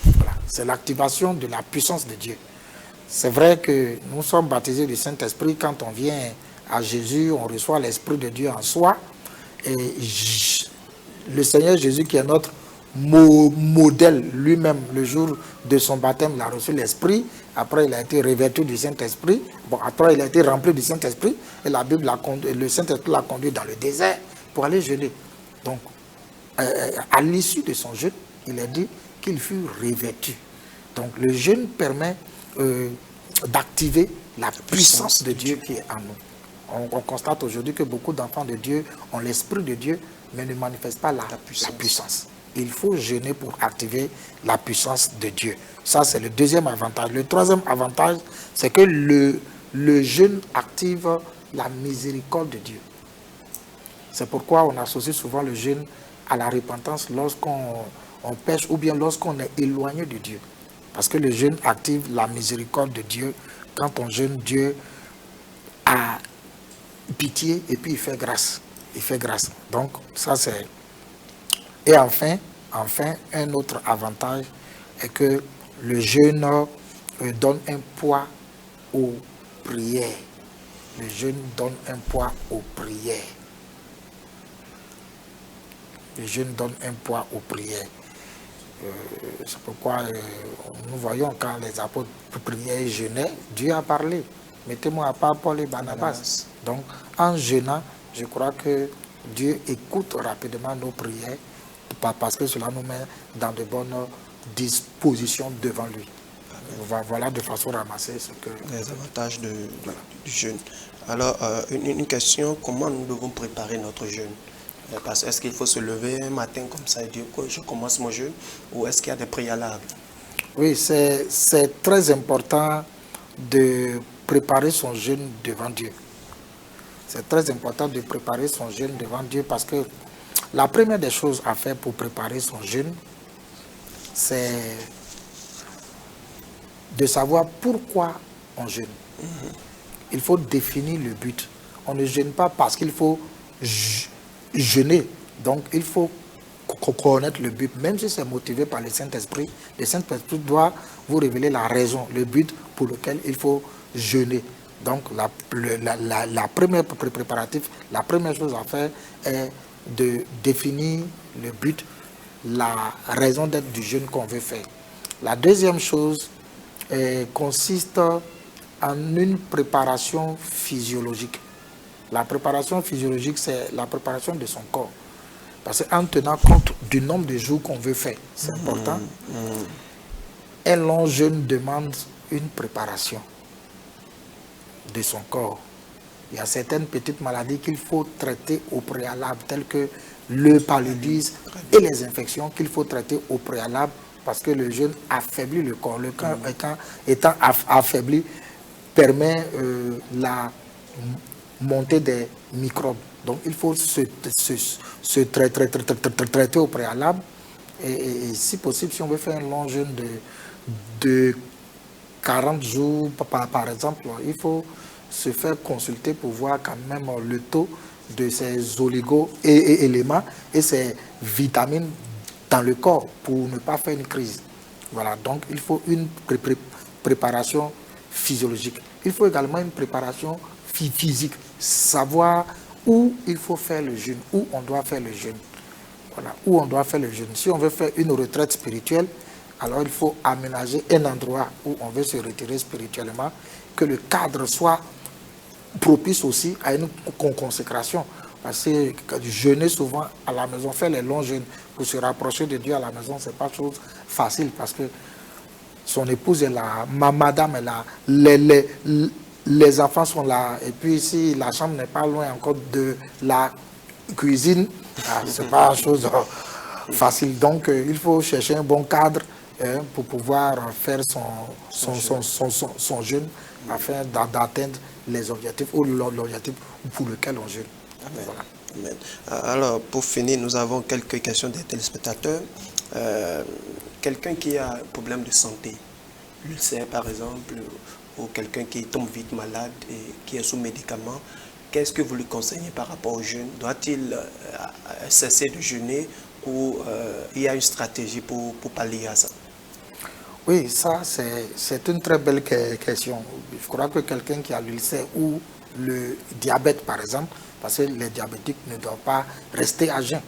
Voilà, c'est l'activation de la puissance de Dieu. C'est vrai que nous sommes baptisés du Saint-Esprit. Quand on vient à Jésus, on reçoit l'Esprit de Dieu en soi. Et le Seigneur Jésus, qui est notre modèle lui-même, le jour de son baptême, il a reçu l'Esprit. Après, il a été revêtu du Saint-Esprit. Bon, après, il a été rempli du Saint-Esprit. Et la Bible le Saint-Esprit l'a conduit dans le désert pour aller jeûner. Donc, à l'issue de son jeûne, il a dit qu'il fut revêtu. Donc, le jeûne permet d'activer la puissance de Dieu qui est en nous. On constate aujourd'hui que beaucoup d'enfants de Dieu ont l'Esprit de Dieu, mais ne manifestent pas la puissance. Il faut jeûner pour activer la puissance de Dieu. Ça, c'est le deuxième avantage. Le troisième avantage, c'est que le jeûne active la miséricorde de Dieu. C'est pourquoi on associe souvent le jeûne à la repentance lorsqu'on pêche ou bien lorsqu'on est éloigné de Dieu. Parce que le jeûne active la miséricorde de Dieu. Quand on jeûne, Dieu a pitié et puis il fait grâce. Il fait grâce. Donc, ça c'est... Et enfin, un autre avantage est que le jeûne donne un poids aux prières. Le jeûne donne un poids aux prières. Le jeûne donne un poids aux prières. C'est pourquoi nous voyons quand les apôtres priaient et jeûnaient, Dieu a parlé. Mettez-moi à part Paul et Barnabas. Donc, en jeûnant, je crois que Dieu écoute rapidement nos prières parce que cela nous met dans de bonnes dispositions devant lui. Voilà de façon ramassée ce que... Les avantages du jeûne. Alors, une question, comment nous devons préparer notre jeûne? Est-ce qu'il faut se lever un matin comme ça et dire que je commence mon jeûne, ou est-ce qu'il y a des préalables? Oui, c'est très important de préparer son jeûne devant Dieu. C'est très important de préparer son jeûne devant Dieu parce que la première des choses à faire pour préparer son jeûne, c'est de savoir pourquoi on jeûne. Il faut définir le but. On ne jeûne pas parce qu'il faut jeûner. Donc, il faut connaître le but. Même si c'est motivé par le Saint-Esprit doit vous révéler la raison, le but pour lequel il faut jeûner. Donc la première préparatif, la première chose à faire est de définir le but, la raison d'être du jeûne qu'on veut faire. La deuxième chose consiste en une préparation physiologique. La préparation physiologique, c'est la préparation de son corps. Parce qu'en tenant compte du nombre de jours qu'on veut faire, c'est important. Un long jeûne demande une préparation de son corps. Il y a certaines petites maladies qu'il faut traiter au préalable, telles que le paludisme et les infections qu'il faut traiter au préalable, parce que le jeûne affaiblit le corps. Le corps étant affaibli permet la montée des microbes. Donc il faut se traiter au préalable. Et si possible, si on veut faire un long jeûne de 40 jours, par exemple, il faut se faire consulter pour voir quand même le taux de ces oligo-éléments et ces vitamines dans le corps pour ne pas faire une crise. Voilà, donc il faut une préparation physiologique. Il faut également une préparation physique, savoir où il faut faire le jeûne, où on doit faire le jeûne. Voilà, où on doit faire le jeûne. Si on veut faire une retraite spirituelle, alors il faut aménager un endroit où on veut se retirer spirituellement, que le cadre soit propice aussi à une consécration. Parce que jeûner souvent à la maison, faire les longs jeûnes pour se rapprocher de Dieu à la maison, ce n'est pas chose facile parce que son épouse est là, madame est là, les enfants sont là, et puis si la chambre n'est pas loin encore de la cuisine, ce n'est pas chose facile. Donc il faut chercher un bon cadre pour pouvoir faire son jeûne afin d'atteindre les objectifs ou l'objectif pour lequel on jeûne. Amen. Voilà. Amen. Alors, pour finir, nous avons quelques questions des téléspectateurs. Quelqu'un qui a un problème de santé, l'ulcère par exemple, ou quelqu'un qui tombe vite malade et qui est sous médicaments, qu'est-ce que vous lui conseillez par rapport au jeûne? Doit-il cesser de jeûner ou il y a une stratégie pour pallier à ça? Oui, ça c'est une très belle question. Je crois que quelqu'un qui a l'ulcère ou le diabète par exemple, parce que les diabétiques ne doivent pas rester à jeun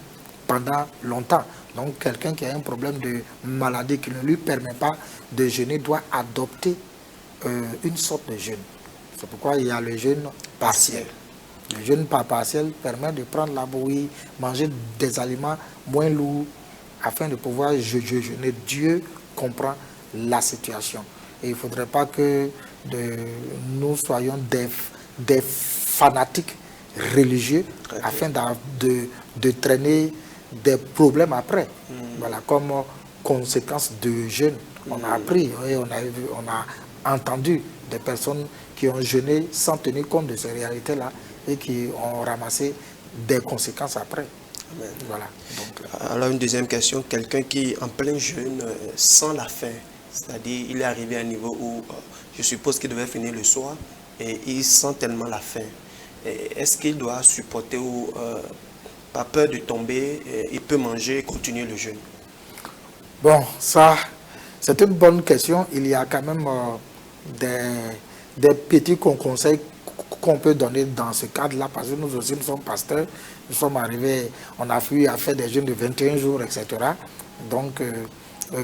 pendant longtemps. Donc quelqu'un qui a un problème de maladie qui ne lui permet pas de jeûner doit adopter une sorte de jeûne. C'est pourquoi il y a le jeûne partiel. Le jeûne partiel permet de prendre la bouillie, manger des aliments moins lourds afin de pouvoir jeûner. Dieu comprend la situation. Et il ne faudrait pas que nous soyons des fanatiques religieux afin de traîner des problèmes après. Voilà, comme conséquence de jeûne. On a appris et on a entendu des personnes qui ont jeûné sans tenir compte de ces réalités-là et qui ont ramassé des conséquences après. Amen. Voilà. Donc, alors une deuxième question, quelqu'un qui en plein jeûne sans la faim, c'est-à-dire il est arrivé à un niveau où je suppose qu'il devait finir le soir et il sent tellement la faim. Est-ce qu'il doit supporter ou pas peur de tomber, il peut manger et continuer le jeûne? Bon, ça c'est une bonne question. Il y a quand même des petits conseils qu'on peut donner dans ce cadre-là, parce que nous aussi, nous sommes pasteurs, nous sommes arrivés, on a fui à faire des jeûnes de 21 jours, etc. Donc,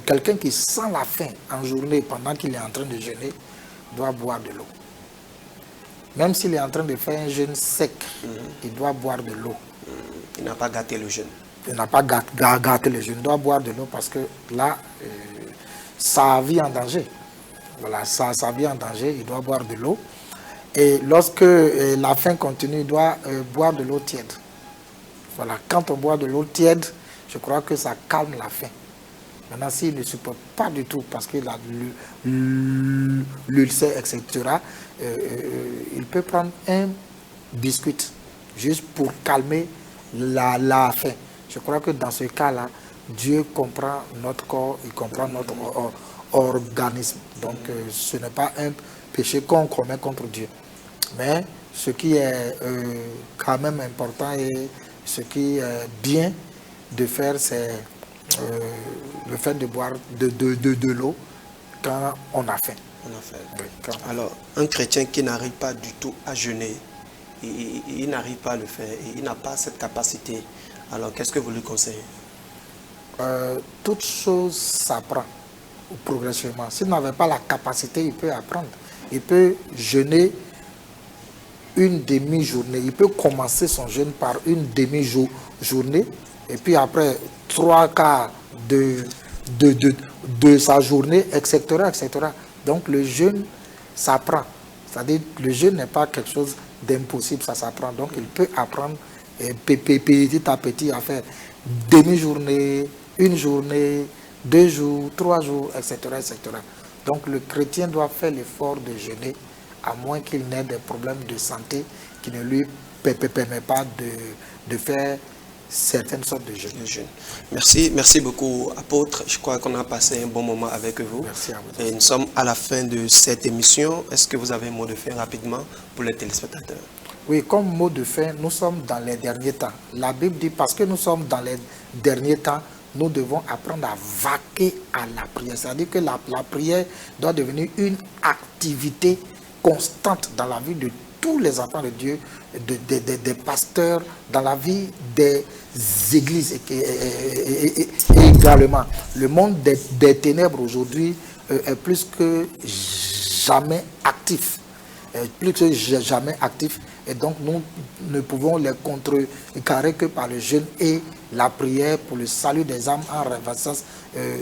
quelqu'un qui sent la faim en journée pendant qu'il est en train de jeûner doit boire de l'eau. Même s'il est en train de faire un jeûne sec, il doit boire de l'eau. Il n'a pas gâté le jeûne. Il n'a pas gâté le jeûne, il doit boire de l'eau parce que là, sa vie en danger. Voilà, sa vie en danger, il doit boire de l'eau. Et lorsque la faim continue, il doit boire de l'eau tiède. Voilà, quand on boit de l'eau tiède, je crois que ça calme la faim. Maintenant, s'il ne supporte pas du tout parce qu'il a l'ulcère, etc., il peut prendre un biscuit juste pour calmer la faim. Je crois que dans ce cas-là, Dieu comprend notre corps, il comprend notre organisme. Donc, ce n'est pas un péché qu'on commet contre Dieu. Mais ce qui est quand même important et ce qui est bien de faire, c'est le fait de boire de l'eau quand on a faim. En enfer. Oui, quand même. Alors, un chrétien qui n'arrive pas du tout à jeûner, il n'arrive pas à le faire, et il n'a pas cette capacité. Alors, qu'est-ce que vous lui conseillez? Toute chose s'apprend progressivement. S'il n'avait pas la capacité, il peut apprendre. Il peut jeûner une demi-journée. Il peut commencer son jeûne par une demi-journée et puis après 3/4 de sa journée, etc., etc. Donc le jeûne s'apprend. C'est-à-dire le jeûne n'est pas quelque chose d'impossible, ça s'apprend. Donc il peut apprendre petit à petit à faire demi-journée, une journée, 2 jours, 3 jours, etc., etc. Donc le chrétien doit faire l'effort de jeûner, à moins qu'il n'ait des problèmes de santé qui ne lui permettent pas de faire certaines sortes de jeûnes. Merci beaucoup, apôtre. Je crois qu'on a passé un bon moment avec vous. Merci à vous. Et nous sommes à la fin de cette émission. Est-ce que vous avez un mot de fin rapidement pour les téléspectateurs? Oui, comme mot de fin, nous sommes dans les derniers temps. La Bible dit, parce que nous sommes dans les derniers temps, nous devons apprendre à vaquer à la prière. C'est-à-dire que la prière doit devenir une activité constante dans la vie de tous les enfants de Dieu, des pasteurs, dans la vie des églises et également. Le monde des ténèbres aujourd'hui est plus que jamais actif. Plus que jamais actif, et donc nous ne pouvons les contrecarrer que par le jeûne et la prière pour le salut des âmes en révérence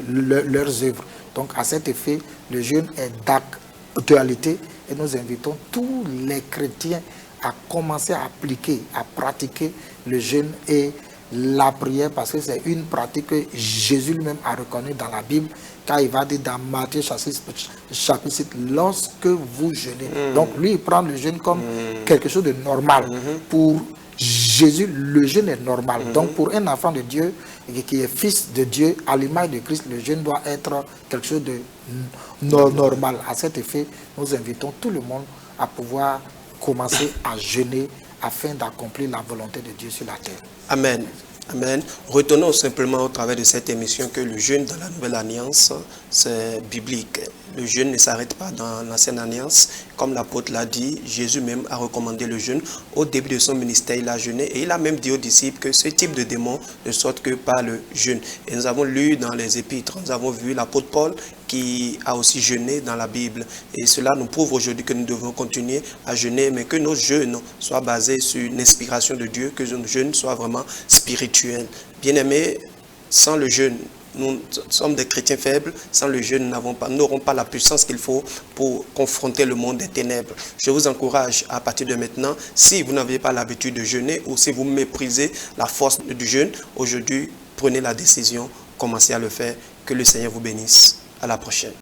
leurs œuvres. Donc à cet effet, le jeûne est d'actualité et nous invitons tous les chrétiens à commencer à appliquer, à pratiquer le jeûne et la prière, parce que c'est une pratique que Jésus lui-même a reconnue dans la Bible, car il va dire dans Matthieu chapitre 6, lorsque vous jeûnez. Donc lui, il prend le jeûne comme quelque chose de normal. Pour Jésus, le jeûne est normal. Donc pour un enfant de Dieu, qui est fils de Dieu, à l'image de Christ, le jeûne doit être quelque chose de normal. À cet effet, nous invitons tout le monde à pouvoir commencer à jeûner afin d'accomplir la volonté de Dieu sur la terre. Amen. Amen. Retenons simplement au travers de cette émission que le jeûne dans la Nouvelle Alliance, c'est biblique. Le jeûne ne s'arrête pas dans l'Ancienne Alliance. Comme l'apôtre l'a dit, Jésus même a recommandé le jeûne. Au début de son ministère, il a jeûné et il a même dit aux disciples que ce type de démon ne sortent que par le jeûne. Et nous avons lu dans les épîtres, nous avons vu l'apôtre Paul qui a aussi jeûné dans la Bible. Et cela nous prouve aujourd'hui que nous devons continuer à jeûner, mais que nos jeûnes soient basés sur une inspiration de Dieu, que nos jeûnes soient vraiment spirituels. Bien-aimés, sans le jeûne, nous sommes des chrétiens faibles. Sans le jeûne, nous n'aurons pas la puissance qu'il faut pour confronter le monde des ténèbres. Je vous encourage à partir de maintenant, si vous n'avez pas l'habitude de jeûner ou si vous méprisez la force du jeûne, aujourd'hui, prenez la décision, commencez à le faire. Que le Seigneur vous bénisse. À la prochaine.